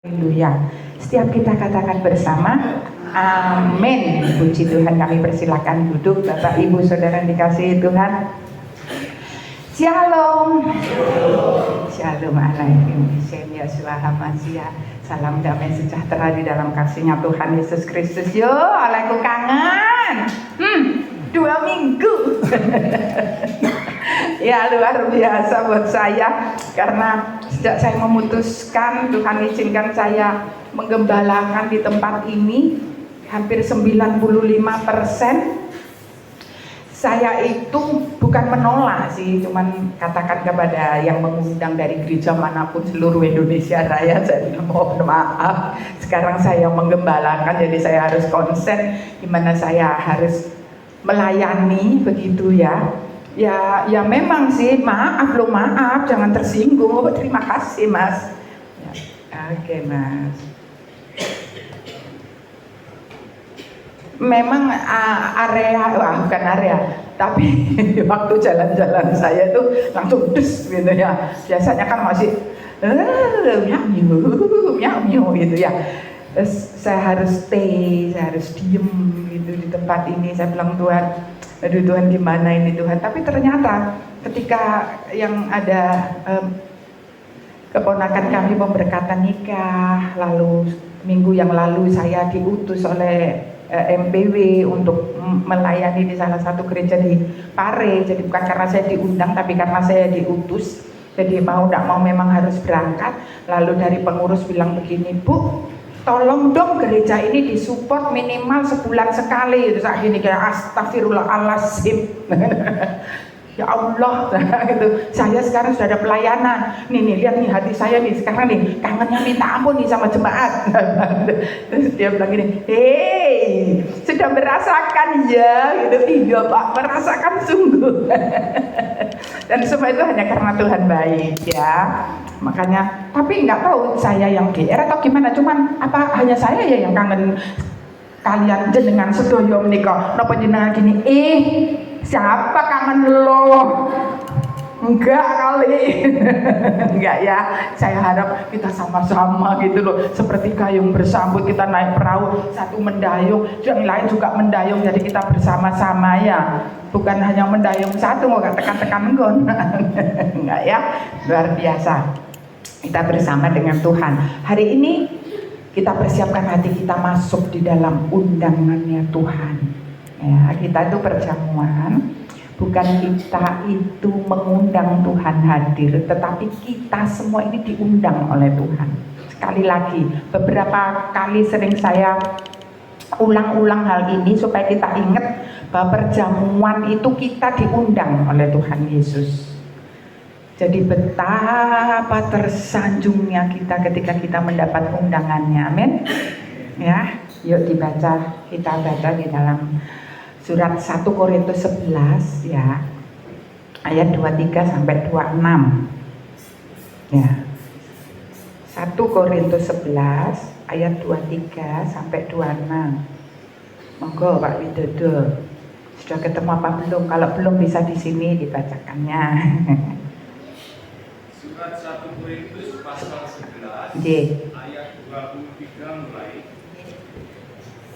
Haleluya. Setiap kita katakan bersama, amin. Puji Tuhan, kami persilakan duduk. Bapak, Ibu, Saudara dikasihi Tuhan. Shalom. Shalom alaikum. Shem Yeshua HaMashiach. Salam damai sejahtera di dalam kasih-Nya Tuhan Yesus Kristus. Yo, alaikum kangen. 2 minggu. Ya, luar biasa buat saya, karena sejak saya memutuskan, Tuhan izinkan saya menggembalakan di tempat ini hampir 95%. Saya itu bukan menolak sih, cuman katakan kepada yang mengundang dari gereja manapun seluruh Indonesia Raya, saya mohon maaf, sekarang saya menggembalakan, jadi saya harus konsen gimana saya harus melayani begitu ya. Ya memang sih, maaf, jangan tersinggung. Terima kasih Mas. Oke Mas. Memang bukan area, tapi waktu jalan-jalan saya tuh langsung des gitu ya. Biasanya kan masih miau gitu ya. Terus saya harus stay, saya harus diem gitu di tempat ini. Saya bilang, Tuhan, aduh Tuhan gimana ini Tuhan. Tapi ternyata ketika yang ada keponakan kami pemberkatan nikah, lalu minggu yang lalu saya diutus oleh MPW untuk melayani di salah satu gereja di Pare. Jadi bukan karena saya diundang, tapi karena saya diutus. Jadi mau tidak mau memang harus berangkat. Lalu dari pengurus bilang begini, Bu, tolong dong gereja ini disupport minimal sebulan sekali. Terus gini kayak astagfirullahaladzim. Ya Allah, gitu. Saya sekarang sudah ada pelayanan. Nih lihat nih hati saya nih sekarang nih kangennya minta ampun nih sama jemaat. Terus dia bilang gini, hei, sudah merasakan ya? Gitu. Iya Pak, merasakan sungguh. Dan semua itu hanya karena Tuhan baik ya. Makanya, tapi nggak tahu saya yang GR atau gimana. Cuman apa hanya saya ya yang kangen kalian jenengan sedoyo menika. Napa jenengan gini? Siapa kangen lo? Enggak kali. Enggak ya. Saya harap kita sama-sama gitu loh, seperti gayung bersambut, kita naik perahu, satu mendayung, yang lain juga mendayung, jadi kita bersama-sama ya. Bukan hanya mendayung satu, nggak tekan-tekan nggon. Enggak ya. Luar biasa. Kita bersama dengan Tuhan. Hari ini kita persiapkan hati kita masuk di dalam undangannya Tuhan. Ya, kita itu perjamuan, bukan kita itu mengundang Tuhan hadir, tetapi kita semua ini diundang oleh Tuhan. Sekali lagi, beberapa kali sering saya ulang-ulang hal ini supaya kita ingat bahwa perjamuan itu kita diundang oleh Tuhan Yesus. Jadi betapa tersanjungnya kita ketika kita mendapat undangannya. Amin. Ya, yuk dibaca, kita baca di dalam surat 1 Korintus 11 ya, ayat 23 sampai 26. Ya. 1 Korintus 11 ayat 23 sampai 26. Monggo Pak Widodo. Sudah ketemu apa belum? Kalau belum bisa di sini dibacakannya. Surat 1 Korintus pasal 11 ayat 23 mulai.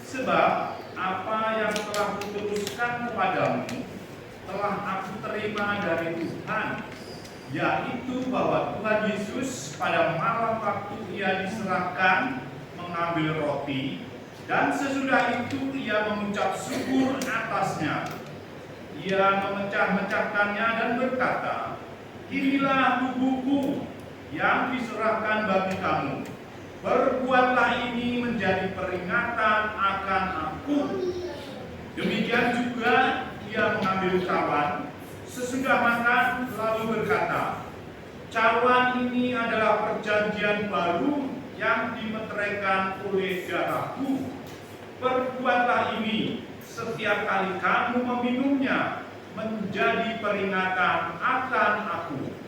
Sebab apa yang telah kuteruskan kepadamu telah aku terima dari Tuhan, yaitu bahwa Tuhan Yesus pada malam waktu ia diserahkan mengambil roti, dan sesudah itu ia mengucap syukur atasnya. Ia memecah-mecahkannya dan berkata, inilah tubuhku yang diserahkan bagi kamu. Perbuatlah ini menjadi peringatan akan aku. Demikian juga ia mengambil cawan sesudah makan lalu berkata, cawan ini adalah perjanjian baru yang dimeteraikan oleh darahku. Perbuatlah ini setiap kali kamu meminumnya menjadi peringatan akan aku.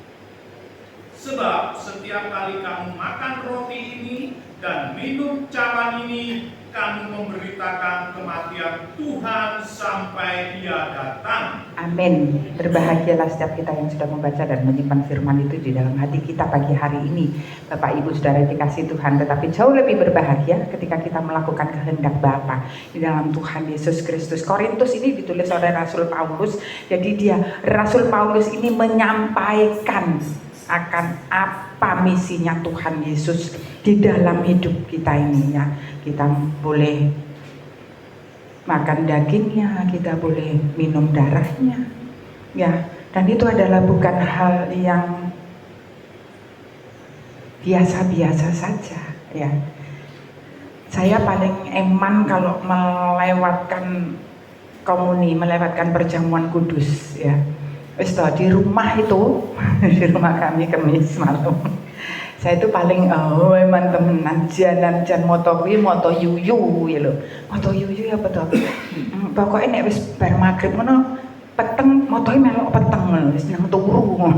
Sebab setiap kali kamu makan roti ini dan minum cawan ini, kami memberitakan kematian Tuhan sampai Dia datang. Amin. Berbahagialah setiap kita yang sudah membaca dan menyimpan firman itu di dalam hati kita pagi hari ini, Bapak Ibu Saudara dikasih Tuhan. Tetapi jauh lebih berbahagia ketika kita melakukan kehendak Bapa di dalam Tuhan Yesus Kristus. Korintus ini ditulis oleh Rasul Paulus. Jadi Rasul Paulus ini menyampaikan akan apa misinya Tuhan Yesus di dalam hidup kita ini ya. Kita boleh makan dagingnya, kita boleh minum darahnya ya, dan itu adalah bukan hal yang biasa-biasa saja ya. Saya paling eman kalau melewatkan komuni, melewatkan perjamuan kudus ya. Di rumah itu di rumah kami Kemis malam saya itu paling eman temenan jan moto kuwi moto yuyu ya lho. Moto yuyu ya betul. Pokoknya nek wis bar magrib ngono peteng motoe melok peteng ngono wis nang turu.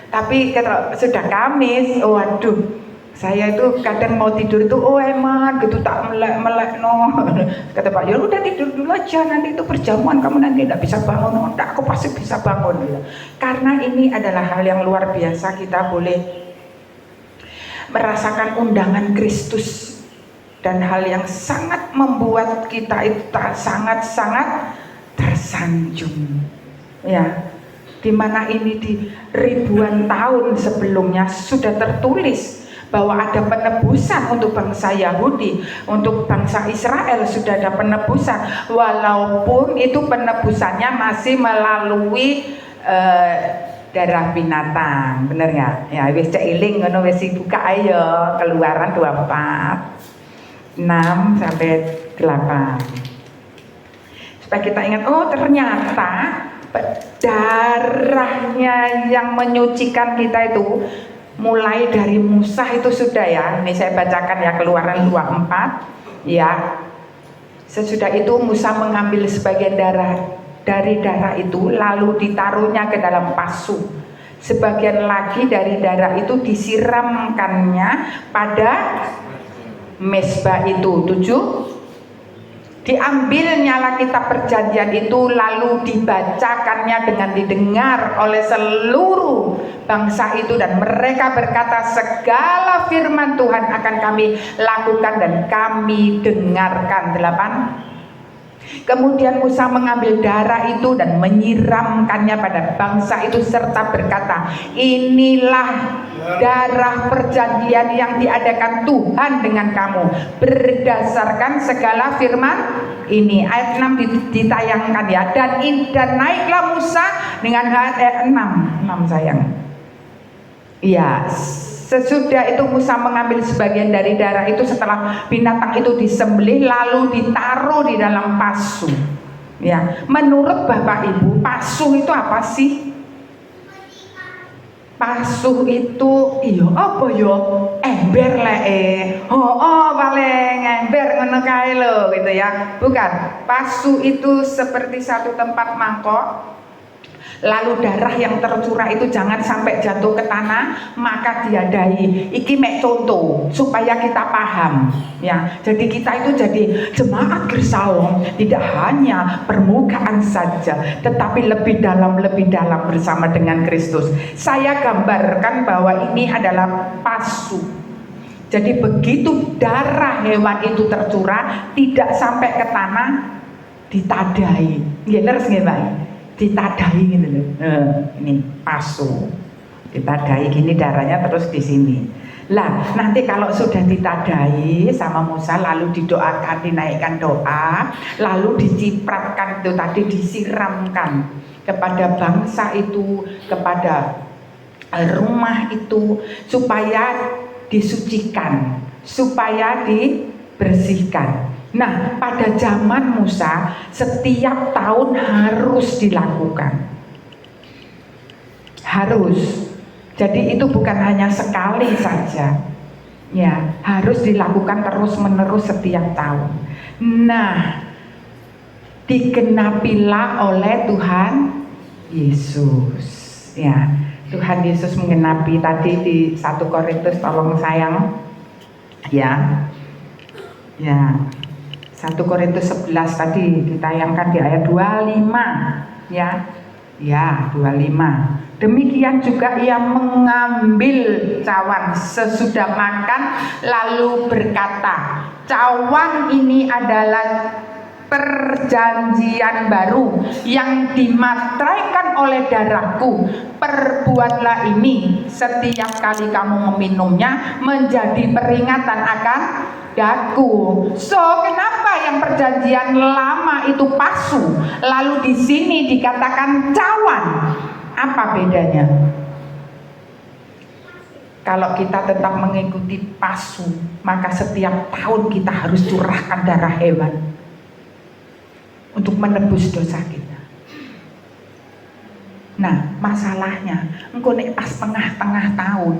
Tapi kalau sudah Kamis, waduh, saya itu kadang mau tidur itu eman gitu tak melek no. Kata Pak, ya udah tidur dulu aja, nanti itu perjamuan kamu nanti tidak bisa bangun. Oh, enggak, aku pasti bisa bangun gitu. Karena ini adalah hal yang luar biasa, kita boleh merasakan undangan Kristus dan hal yang sangat membuat kita itu sangat-sangat tersanjung ya. Dimana ini di ribuan tahun sebelumnya sudah tertulis bahwa ada penebusan untuk bangsa Yahudi, untuk bangsa Israel sudah ada penebusan, walaupun itu penebusannya masih melalui darah binatang, bener ya? Ya wis ceiling ngono wis buka ayo Keluaran 24 6 sampai 8. Supaya kita ingat, oh ternyata darahnya yang menyucikan kita itu mulai dari Musa itu sudah ya. Ini saya bacakan ya, Keluaran 24 ya. Sesudah itu Musa mengambil sebagian dari darah itu lalu ditaruhnya ke dalam pasu. Sebagian lagi dari darah itu disiramkannya pada mezbah itu. 7. Diambilnyalah kitab perjanjian itu lalu dibacakannya dengan didengar oleh seluruh bangsa itu, dan mereka berkata, segala firman Tuhan akan kami lakukan dan kami dengarkan. 8. Kemudian Musa mengambil darah itu dan menyiramkannya pada bangsa itu serta berkata, inilah darah perjanjian yang diadakan Tuhan dengan kamu berdasarkan segala firman ini. Ayat 6 ditayangkan ya. Dan naiklah Musa dengan ayat 6 sayang. Iya, sesudah itu Musa mengambil sebagian dari darah itu setelah binatang itu disembelih lalu ditaruh di dalam pasu. Ya, menurut Bapak Ibu, pasu itu apa sih? Pasu itu iya apa ya? Ember paling ember ngono kae lho gitu ya. Bukan. Pasu itu seperti satu tempat mangkok. Lalu darah yang tercurah itu jangan sampai jatuh ke tanah, maka diadai. Iki mek contoh supaya kita paham ya. Jadi kita itu jadi jemaat Gersawong tidak hanya permukaan saja, tetapi lebih dalam bersama dengan Kristus. Saya gambarkan bahwa ini adalah pasu. Jadi begitu darah hewan itu tercurah tidak sampai ke tanah, ditadai. Nggih leres nggih, Pak? Ditadai gitu loh. Ini pasu. Ditadai gini darahnya terus di sini. Lah, nanti kalau sudah ditadai sama Musa lalu didoakan, dinaikkan doa, lalu dicipratkan itu tadi, disiramkan kepada bangsa itu, kepada rumah itu supaya disucikan, supaya dibersihkan. Nah, pada zaman Musa setiap tahun harus dilakukan. Harus. Jadi itu bukan hanya sekali saja. Ya, harus dilakukan terus-menerus setiap tahun. Nah, digenapilah oleh Tuhan Yesus. Ya. Tuhan Yesus menggenapi tadi di 1 Korintus, tolong sayang ya. Ya, 1 Korintus 11 tadi ditayangkan di ayat 25 ya. Ya, 25. Demikian juga ia mengambil cawan sesudah makan lalu berkata, cawan ini adalah perjanjian baru yang dimateraikan oleh darahku. Perbuatlah ini setiap kali kamu meminumnya menjadi peringatan akan daku. So, kenapa yang perjanjian lama itu pasu, lalu di sini dikatakan cawan? Apa bedanya? Kalau kita tetap mengikuti pasu, maka setiap tahun kita harus curahkan darah hewan untuk menebus dosa kita. Nah, masalahnya engkau nek pas tengah-tengah tahun,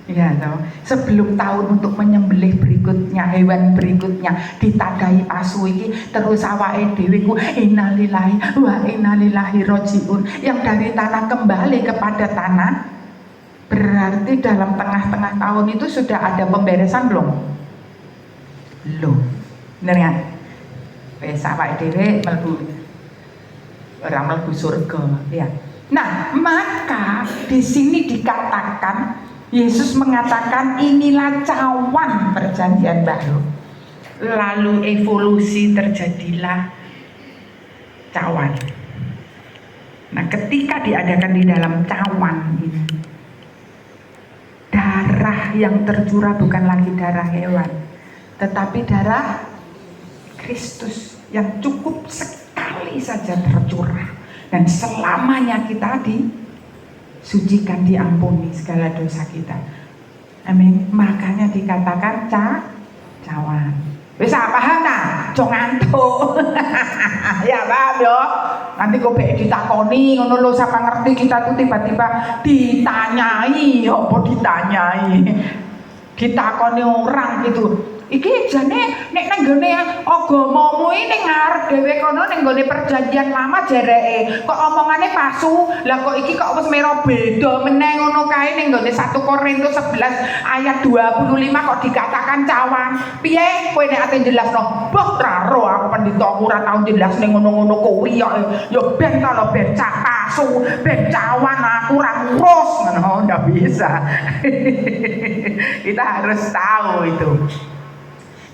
ya toh, sebelum tahun untuk menyembelih berikutnya, hewan berikutnya ditadai pasu iki, terus awake dhewe ku innalillahi wa inna ilaihi rajiun, yang dari tanah kembali kepada tanah. Berarti dalam tengah-tengah tahun itu sudah ada pemberesan belum? Belum. Bener kan? Wes awake dhewe mlebu ora mlebu surga, ya. Nah, maka di sini dikatakan, Yesus mengatakan inilah cawan perjanjian baru. Lalu evolusi terjadilah cawan. Nah, ketika diadakan di dalam cawan ini, darah yang tercurah bukan lagi darah hewan, tetapi darah Kristus yang cukup sekali saja tercurah. Dan selamanya kita disucikan, diampuni segala dosa kita. Amin. Makanya dikatakan cawan. Bisa paham nah? Jong ngantuk. Ya paham yo. Nanti kok baik ditakoni ngono lho, siapa ngerti kita tuh tiba-tiba ditanyai, apa ditanyai? Ditakoni orang gitu. Iki jane nek nang gone agamamu iki ngarep dhewe kono ning gone perjanjian lama jereke kok omongane pasu. Lah kok iki kok wis mero beda meneh ngono kae ning gone 1 Korintus 11 ayat 25 kok dikatakan cawan. Piye kowe nek ate jelasno? Mbah raro aku pendhitaku ora tau jelas ning ngono-ngono kuwi ya ben to lho ben pasu, ben cawan aku ora ngurus ngono ndak bisa. Kita harus tahu itu.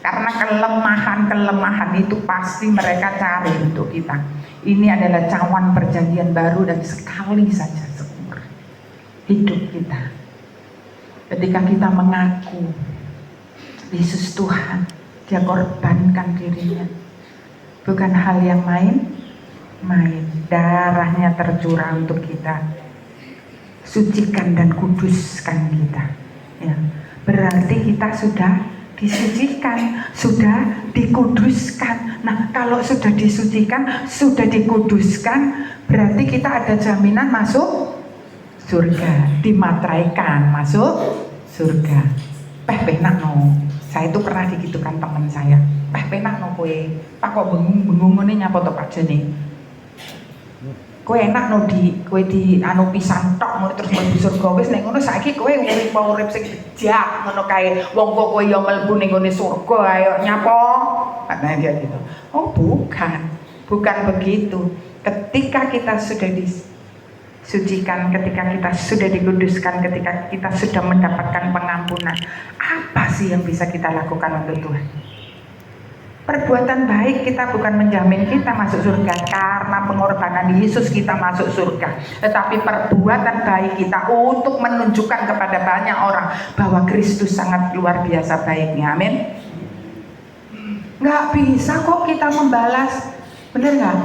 Karena kelemahan-kelemahan itu pasti mereka cari untuk kita. Ini adalah cawan perjanjian baru dan sekali saja seumur hidup kita. Ketika kita mengaku Yesus Tuhan, Dia korbankan dirinya. Bukan hal yang main. Darahnya tercurah untuk kita. Sucikan dan kuduskan kita. Ya. Berarti kita sudah disucikan, sudah dikuduskan. Nah, kalau sudah disucikan, sudah dikuduskan, berarti kita ada jaminan masuk surga, dimateraikan masuk surga. Penak no. Saya itu pernah digitukan teman saya. Penak no kowe. Pak kok bengong ngene nyapa to Pak Jene. Kowe enak no kowe di anu pisan tok ngono terus mlebu surga. Wis nek ngono saiki kowe urip sing bejak ngono kae. Wong kok kowe ya mlebu ning gone surga ayo nyapa. Katanya dia gitu. Oh, bukan begitu. Ketika kita sudah disucikan, ketika kita sudah dikuduskan, ketika kita sudah mendapatkan pengampunan, apa sih yang bisa kita lakukan untuk Tuhan? Perbuatan baik kita bukan menjamin kita masuk surga, karena pengorbanan Yesus kita masuk surga. Tetapi perbuatan baik kita untuk menunjukkan kepada banyak orang bahwa Kristus sangat luar biasa baiknya. Amin. Nggak bisa kok kita membalas, bener nggak?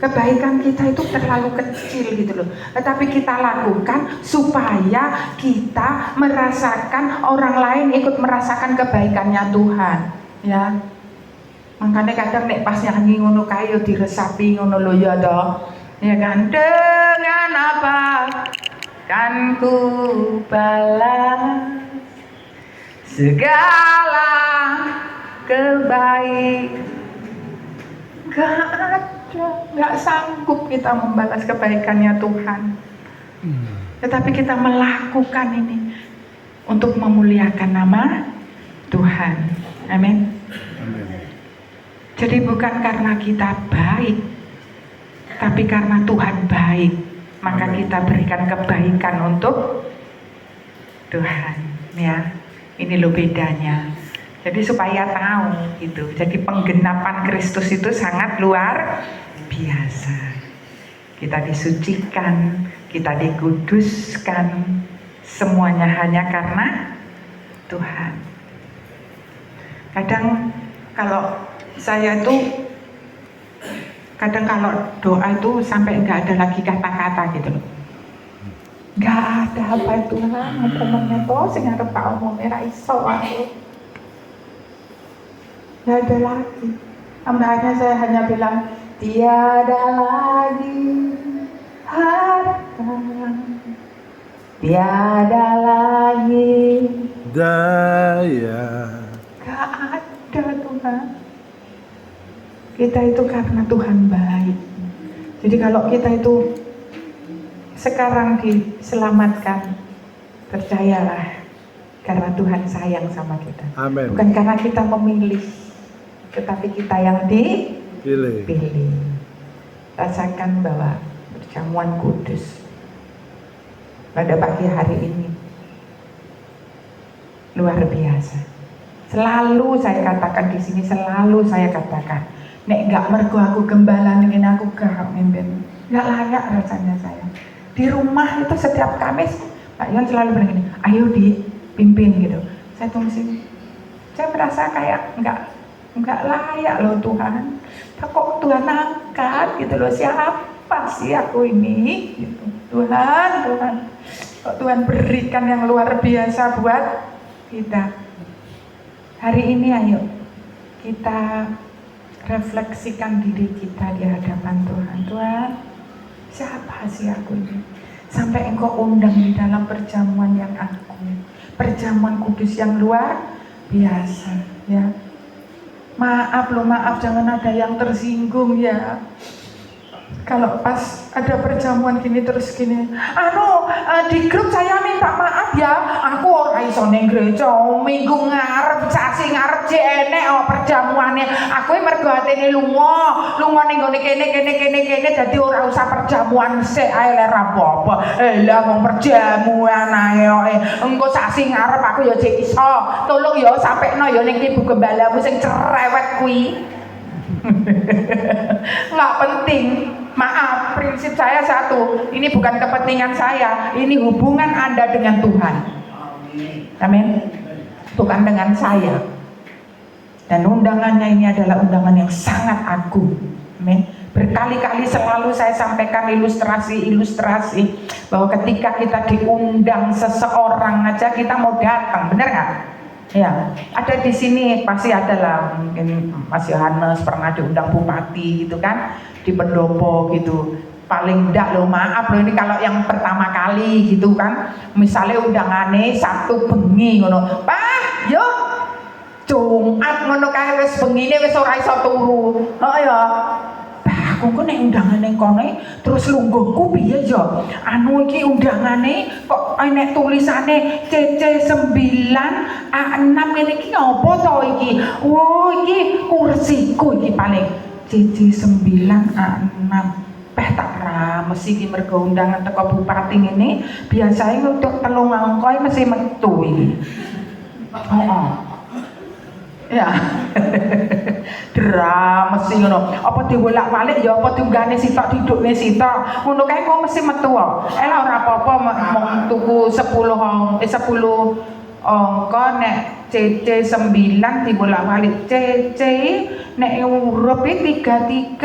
Kebaikan kita itu terlalu kecil gitu loh. Tetapi kita lakukan supaya kita merasakan orang lain ikut merasakan kebaikannya Tuhan. Ya. Makanya kadang nek pas nyanyi ngono kae yo diresapi ngono lho ya toh. Ya kan, dengan apa kan ku balas segala kebaikan. Gak ada, gak sanggup kita membalas kebaikannya Tuhan. tetapi kita melakukan ini untuk memuliakan nama Tuhan. Amin. Jadi bukan karena kita baik, tapi karena Tuhan baik, maka kita berikan kebaikan untuk Tuhan. Ya, ini loh bedanya. Jadi supaya tahu gitu. Jadi penggenapan Kristus itu sangat luar biasa. Kita disucikan, kita dikuduskan, semuanya hanya karena Tuhan. Kadang kalau saya tuh, kalau doa itu sampai nggak ada lagi kata-kata gitu loh. Nggak ada apa Tuhan, ngomongnya toh sing arep tak omong ora iso aku. Nggak ada lagi. Tambahnya saya hanya bilang tiada lagi harta, tiada lagi daya. Gak ada Tuhan. Kita itu karena Tuhan baik. Jadi kalau kita itu sekarang diselamatkan, percayalah karena Tuhan sayang sama kita. Amin. Bukan karena kita memilih, tetapi kita yang dipilih. Rasakan bahwa perjamuan kudus pada pagi hari ini luar biasa. Selalu saya katakan di sini, selalu saya katakan, nek gak mergo aku gembala nih aku gak mimpin, gak layak rasanya saya. Di rumah itu setiap Kamis Pak Yon selalu bilang gini, ayo dipimpin gitu. Saya tunggu sini, saya merasa kayak nggak layak loh Tuhan. Kok Tuhan angkat gitu loh, siapa sih aku ini gitu. Tuhan kok Tuhan berikan yang luar biasa buat kita. Hari ini ayo kita refleksikan diri kita di hadapan Tuhan. Tuhan, siapa sih aku ini? Sampai Engkau undang di dalam perjamuan yang agung, perjamuan kudus yang luar biasa ya. Maaf loh, maaf, jangan ada yang tersinggung ya. Kalau pas ada perjamuan gini terus gini, di grup saya minta maaf ya, aku ora iso ning gereja minggu ngarep sasi ngarep enek perjamuane. Aku mergo atene lunga ning gone kene dadi ora usah perjamuan sik ae le ra apa-apa. Lah wong perjamuan ae engko sasi ngarep aku ya jek iso. Tolong ya sampekno ya ning ibu gembalamu sing cerewet kuwi. Nggak penting. Maaf, prinsip saya satu, ini bukan kepentingan saya, ini hubungan Anda dengan Tuhan. Amin. Bukan dengan saya. Dan undangannya ini adalah undangan yang sangat agung. Amin. Berkali-kali selalu saya sampaikan ilustrasi bahwa ketika kita diundang seseorang aja kita mau datang, benar nggak? Ya, ada di sini pasti ada lah, mungkin Mas Yohanes pernah diundang bupati gitu kan, di pendopo gitu. Paling enggak loh, maaf loh ini kalau yang pertama kali gitu kan, misalnya undangannya Sabtu bengi ngono, Pak, yo Jumat ngono kae wis bengine wis ora iso turu. Oh ya. Aku nek undangane kene terus lungguhku piye ya? Iki undangane kok enek tulisane CC9 A6 ngene iki apa to iki? Oh, iki kursiku iki paling CC9 A6. Tak rames iki mergo undangan teko bupati ngene, biasane untuk 3 angka mesti metu iki. Heeh. Ya. Drama mesti ngono. Apa dibolak-balik ya apa diunggahne sitok didukne sitok. Ngono kae kok mesti metu kok. Ora apa-apa mung tuku 10 angka nek CC9 dibolak-balik CC nek huruf 33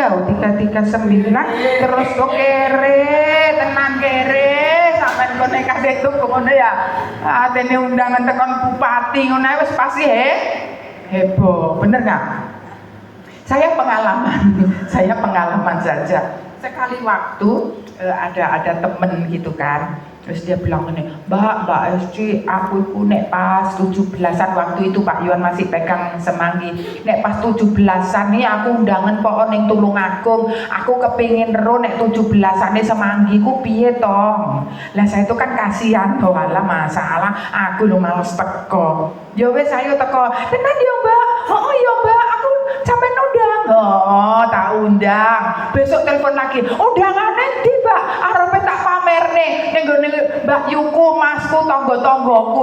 terus kok tenan kere sampean kene kadhe tuku ngono ya. Atene undangan tekan bupati ngono wis pasti heboh, bener nggak? Saya pengalaman saja. Sekali waktu ada temen gitu kan, Terus dia bilang ini, Mbak SC, aku itu nek pas 17-an waktu itu Pak Yon masih pegang Semanggi. Nek pas 17-an nih aku undangan pokok ning Tulungagung. Aku kepingin ro nek 17-an nih Semanggi ku piye toh. Lah saya itu kan kasihan toh, alah masalah aku lu males teko. Ya wis ayo teko. Tenan ya Mbak. Oh ya Mbak, aku sampai undang. Oh, tak undang. Besok telepon lagi. Undangannya ndi, Mbak? Arepe tak pamerne ning gone Mbak Yuku, Masku, tangga-tanggaku.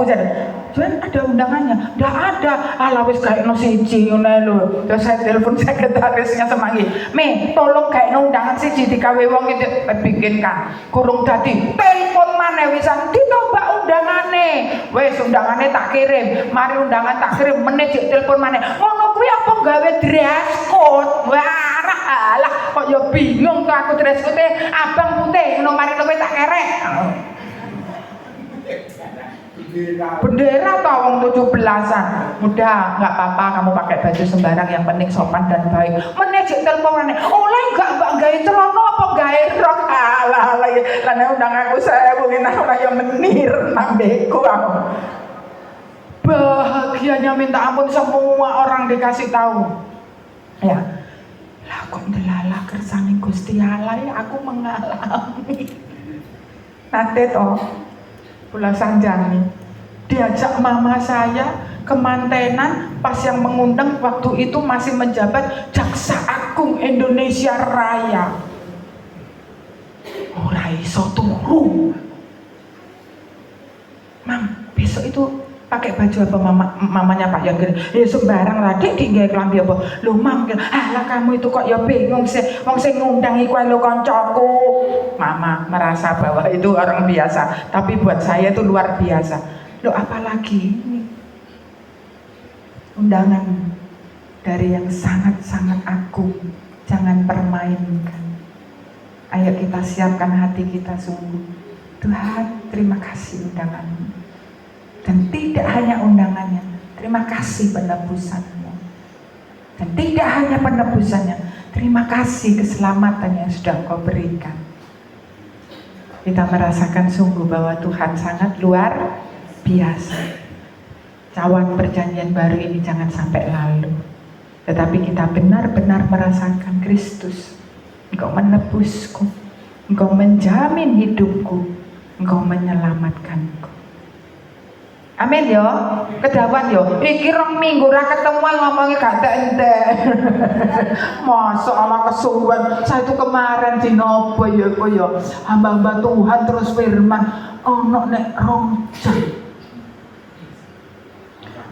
Jan ada undangannya? Ndak ada. Alah wis gaekno siji ngene lho. Terus saya telepon sekretarisnya Semanggi. "Me, tolong gaekno undangan siji digawe wong iki bikinkan. Kurung dadi telepon maneh wisan ndi to Mbak undangane. Wis undangane tak kirim. Mari undangan tak kirim meneh jek telepon maneh. Ngono kuwi apa gawe dress code? Wah, alah kok ya bingung to aku dress code abang putih ngono mari kowe tak kerek. Bendera tau wong 17-an. Udah, nggak apa-apa kamu pakai baju sembarang, yang penting sopan dan baik. Menejek teleponane. Oleh enggak Mbak gawe celana apa gawe rok? Alah lan undang aku saya mungkin ora yang menir nambeku aku. Bahagianya minta ampun, semua orang dikasih tahu. Ya. Lah kok ndelalah kersane Gusti Allah ya aku mengalami. Nate toh Pulau Sanjani diajak mama saya ke mantenan pas yang mengundang waktu itu masih menjabat Jaksa Agung Indonesia Raya. Ora iso turu. Mam, besok itu pakai baju apa mamanya Pak yang gini? Ya sembarang lah, Dek tinggal kelambi apa? Loh Mam, alah kamu itu kok ya bingung sih. Wong sing ngundang iku lho kancaku. Mama merasa bahwa itu orang biasa, tapi buat saya itu luar biasa. Loh apalagi ini undangan dari yang sangat-sangat agung, jangan permainkan. Ayo kita siapkan hati kita sungguh. Tuhan, terima kasih undanganmu. Dan tidak hanya undangannya, terima kasih penebusannya. Dan tidak hanya penebusannya, terima kasih keselamatan yang sudah Engkau berikan. Kita merasakan sungguh bahwa Tuhan sangat luar biasa. Cawan perjanjian baru ini jangan sampai lalu, tetapi kita benar-benar merasakan Kristus. Engkau menebusku, Engkau menjamin hidupku, Engkau menyelamatkanku. Amin yo, kedawan yo. Iki rong minggu ra ketemuan ngomongnya gak enten. Masa Allah kesuwen. Saya itu kemarin di nopo ya kok yo. Hamba-hamba Tuhan terus firman ono nek rong jam.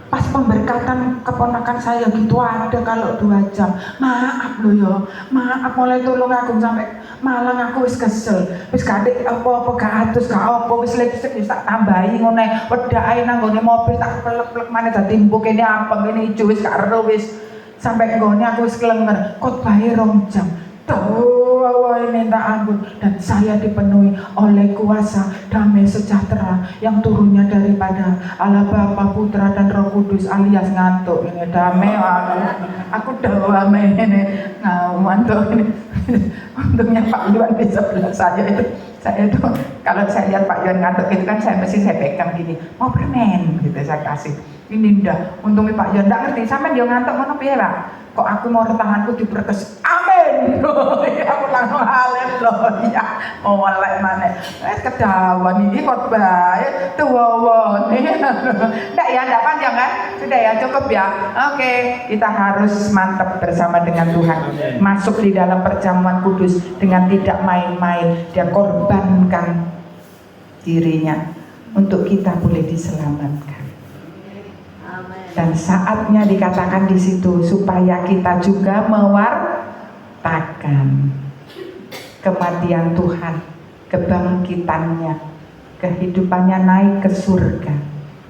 Pas pemberkatan keponakan saya gitu ada kalau 2 jam. Maaf loh ya, maaf mulai Tulungagung sampai Malang aku wis kesel. Wis kadek apa-apa gak atus gak apa wis lipstick wis tak tambahi ngene wedake nang gone mobil tak pelek-pelek maneh dadi mbok kene apa kene ijo wis gak ero wis sampai nggone aku wis kelenger. Khotbahe 2 jam. Tuh, minta ampun dan saya dipenuhi oleh kuasa damai sejahtera yang turunnya daripada Allah Bapa, Putra dan Roh Kudus alias ngantuk ini damai. Aku damai ini ngantuk ini. Untungnya Pak Yuan di sebelah saya itu kalau saya lihat Pak Yuan ngantuk itu kan saya pegang gini mau permen gitu saya kasih ini ndak. Untungnya Pak Yuan ndak ngerti sampai dia ngantuk ngono piye Pak. Kok aku mau tanganku diperkes, amin. Aku langsung haleluya. Oh walek maneh. Kedawan ini kok bae tuwone. Ndak ya, ndak panjang kan? Sudah ya, cukup ya. Oke, kita harus mantap bersama dengan Tuhan. Masuk di dalam perjamuan kudus dengan tidak main-main. Dia korbankan dirinya untuk kita boleh diselamatkan. Dan saatnya dikatakan di situ supaya kita juga mewartakan kematian Tuhan, kebangkitannya, kehidupannya naik ke surga.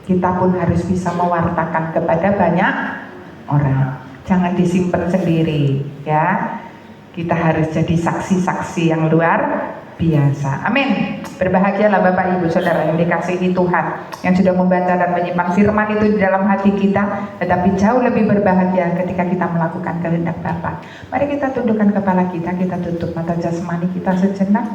Kita pun harus bisa mewartakan kepada banyak orang. Jangan disimpan sendiri, ya. Kita harus jadi saksi-saksi yang luar biasa. Amin. Berbahagialah Bapak Ibu Saudara yang dikasihi Tuhan, yang sudah membaca dan menyimpan firman itu di dalam hati kita. Tetapi jauh lebih berbahagia ketika kita melakukan kehendak Bapa. Mari kita tundukkan kepala kita tutup mata jasmani kita sejenak.